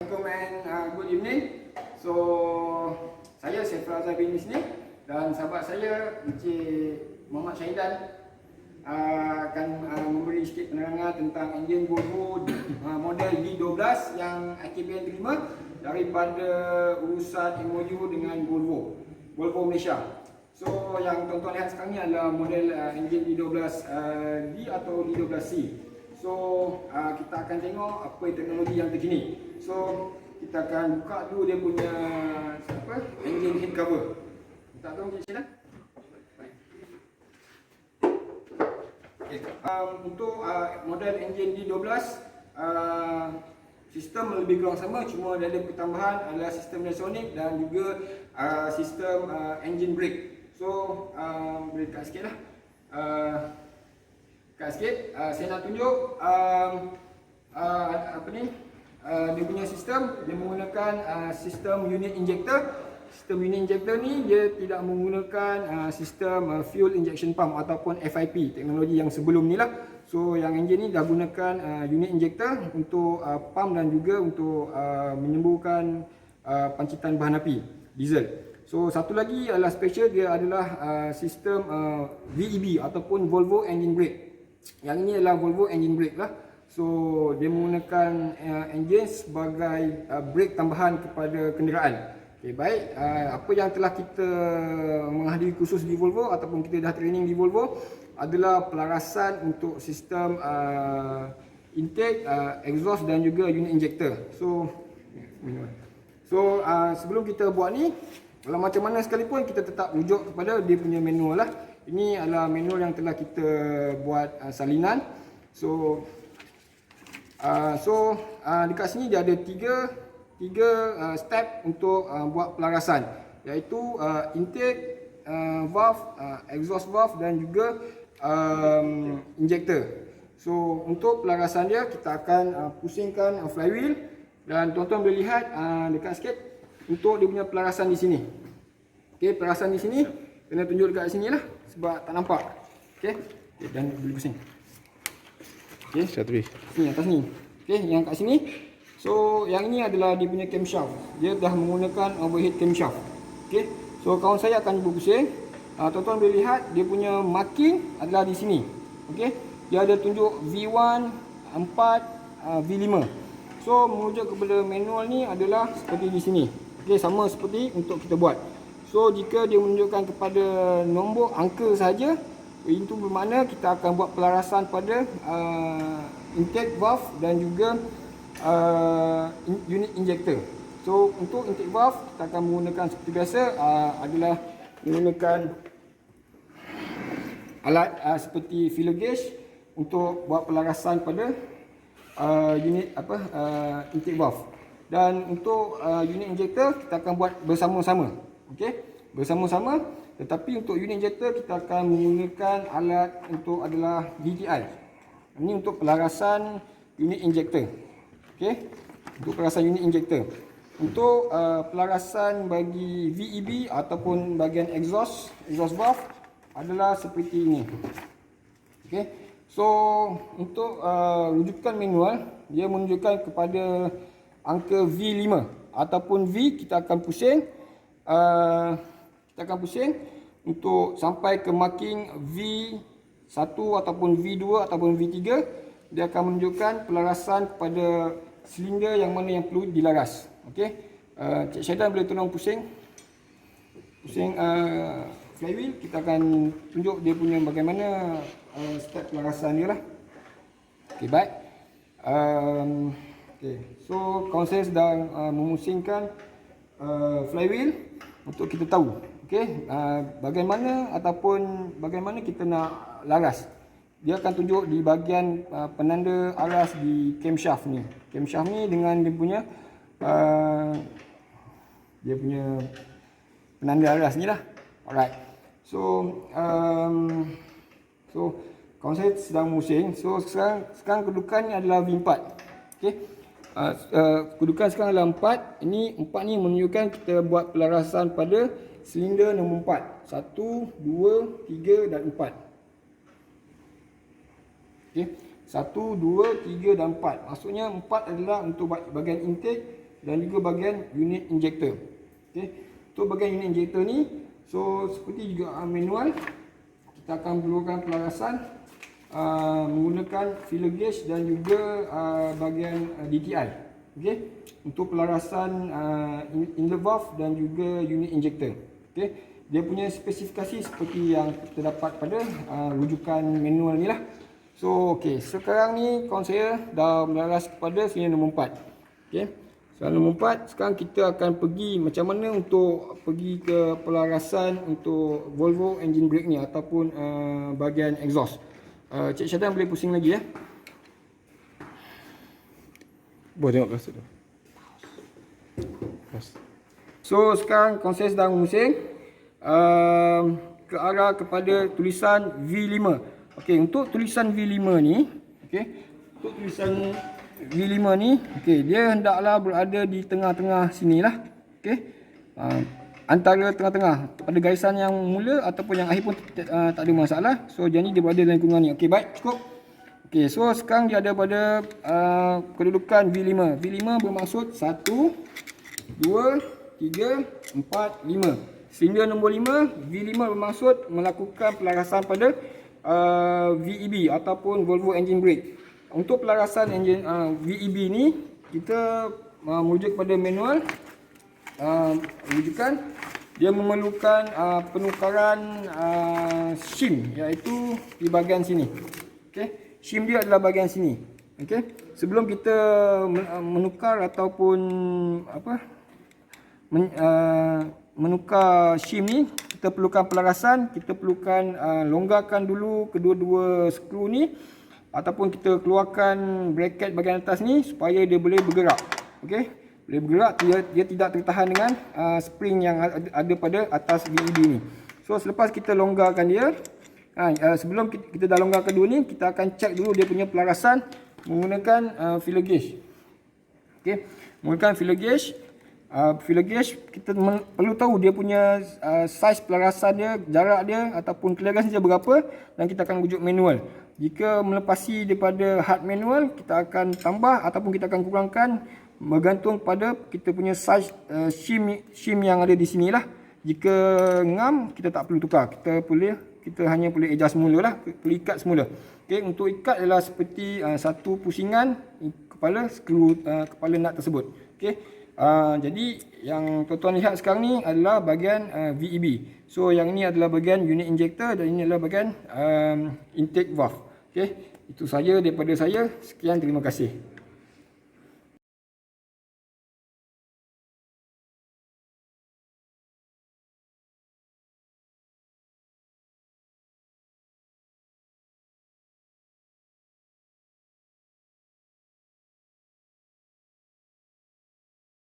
Assalamualaikum and good evening. So, saya Saiful Azhar bin Misni dan sahabat saya Encik Muhammad Syahidan akan memberi sikit penerangan tentang enjin Volvo model D12 yang IKBN terima daripada urusan MOU dengan Volvo Malaysia. So, yang tuan-tuan lihat sekarang ni adalah model enjin D12 D atau D12C. So, kita akan tengok apa teknologi yang terkini. So, kita akan buka dulu dia punya engine head cover. Minta tolong Cik Syeda. Okay. Untuk model engine D12, sistem lebih kurang sama, cuma ada pertambahan adalah sistem Nesonic dan juga sistem engine brake. So, boleh dekat sikit lah. Saya nak tunjuk dia punya sistem. Dia menggunakan sistem unit injector. Sistem unit injector ni dia tidak menggunakan sistem fuel injection pump ataupun FIP, teknologi yang sebelum ni lah. So yang enjin ni dah gunakan unit injector untuk pump dan juga untuk menyemburkan pancitan bahan api diesel. So satu lagi adalah special, dia adalah sistem VEB ataupun Volvo Engine Brake. Yang ini adalah Volvo Engine Brake lah. So dia menggunakan engine sebagai brake tambahan kepada kenderaan. Okay, baik, apa yang telah kita menghadiri kursus di Volvo ataupun kita dah training di Volvo adalah pelarasan untuk sistem intake, exhaust dan juga unit injector. So sebelum kita buat ni, kalau macam mana sekalipun kita tetap rujuk kepada dia punya manual lah. Ini adalah manual yang telah kita buat salinan. So dekat sini dia ada tiga step untuk buat pelarasan, iaitu intake valve, exhaust valve dan juga injector. So untuk pelarasan dia kita akan pusingkan flywheel dan tuan-tuan boleh lihat dekat sikit untuk dia punya pelarasan di sini. Okey, pelarasan di sini kena tunjuk dekat sini lah sebab tak nampak. Okey, dan boleh pusing. Okey, sini atas ni. Okey, yang kat sini. So yang ini adalah dia punya camshaft. Dia dah menggunakan overhead camshaft. Okey. So kawan saya akan cuba pusing. Tuan-tuan boleh lihat dia punya marking adalah di sini. Okey. Dia ada tunjuk V1, 4, V5. So merujuk kepada manual ni adalah seperti di sini. Okey, sama seperti untuk kita buat. So jika dia menunjukkan kepada nombor angka saja, itu bermakna kita akan buat pelarasan pada intake valve dan juga unit injector. So untuk intake valve kita akan menggunakan seperti biasa adalah menggunakan alat seperti filler gauge untuk buat pelarasan pada unit intake valve. Dan untuk unit injector kita akan buat bersama-sama. Okey, bersama-sama. Tetapi untuk unit injector kita akan menggunakan alat untuk adalah VTI. Ini untuk pelarasan unit injector. Okey, untuk pelarasan unit injector. Untuk pelarasan bagi VEB ataupun bahagian exhaust valve adalah seperti ini. Okey, so untuk rujukan manual dia menunjukkan kepada angka V5 ataupun V. Kita akan pusing untuk sampai ke marking V1 ataupun V2 ataupun V3. Dia akan menunjukkan pelarasan kepada silinder yang mana yang perlu dilaras. Okey, Cik Syahidan boleh tolong pusing flywheel. Kita akan tunjuk dia punya bagaimana step pelarasan dia lah. Okey, baik. Okey, so kawan saya sedang memusingkan flywheel untuk kita tahu, okey, bagaimana kita nak laras. Dia akan tunjuk di bahagian penanda aras di camshaft ni. Camshaft ni dengan dia punya penanda aras ni lah. Alright. So kawan saya sedang memusing. So sekarang kedudukan ni adalah V4. Okey. Kedudukan sekarang adalah 4. Ini 4 ni menunjukkan kita buat pelarasan pada silinder nombor 4. 1, 2, 3 dan 4. Okey. 1, 2, 3 dan 4. Maksudnya 4 adalah untuk bahagian intake, dan juga bahagian unit injector. Okey, untuk bahagian unit injector ni, so seperti juga manual, kita akan perlukan pelarasan menggunakan filler gauge dan juga bahagian DTI. Okey, untuk pelarasan inlet valve dan juga unit injector. Okey, dia punya spesifikasi seperti yang kita dapat pada rujukan manual ni lah. So okey, sekarang ni kawan saya dah melaras kepada silinder nombor 4. Okey, silinder nombor 4, sekarang kita akan pergi macam mana untuk pergi ke pelarasan untuk Volvo engine brake ni ataupun bahagian exhaust. Cik Syadan boleh pusing lagi ya. Boleh tengok kasut tu. So sekarang kawan saya sedang pusing ke arah kepada tulisan V5. Okey, untuk tulisan V5 ni, okey, untuk tulisan V5 ni, okey, dia hendaklah berada di tengah-tengah sinilah. Okey. Antara tengah-tengah pada garisan yang mula ataupun yang akhir pun tak ada masalah. So jadi dia berada dalam lingkungan ni. Okey, baik, cukup. Okey, so sekarang dia ada pada kedudukan V5. V5 bermaksud 1 2 3 4 5. Silinder nombor 5, V5 bermaksud melakukan pelarasan pada VEB ataupun Volvo engine brake. Untuk pelarasan engine VEB ni, kita merujuk kepada manual rujukan. Dia memerlukan penukaran shim, iaitu di bahagian sini. Okey, shim dia adalah bahagian sini. Okey, sebelum kita menukar ataupun menukar shim ni, kita perlukan pelarasan, kita perlukan longgarkan dulu kedua-dua skru ni ataupun kita keluarkan bracket bahagian atas ni supaya dia boleh bergerak. Okey, boleh bergerak, dia tidak tertahan dengan spring yang ada pada atas VEB ni. So selepas kita longgarkan dia, sebelum kita dah longgar kedua ni, kita akan cek dulu dia punya pelarasan menggunakan filler gauge. Okey, menggunakan filler gauge. Filler gauge kita perlu tahu dia punya saiz pelarasan dia, jarak dia ataupun clearance dia berapa, dan kita akan rujuk manual. Jika melepasi daripada hard manual, kita akan tambah ataupun kita akan kurangkan bergantung pada kita punya saiz shim yang ada di sini lah. Jika ngam, kita tak perlu tukar, kita hanya boleh adjust semula lah, perlu ikat semula. Okey, untuk ikat adalah seperti satu pusingan kepala skru kepala nut tersebut. Okey. Jadi yang tuan-tuan lihat sekarang ni adalah bahagian VEB. So yang ini adalah bahagian unit injector dan ini adalah bahagian intake valve. Okey, itu saja daripada saya. Sekian, terima kasih.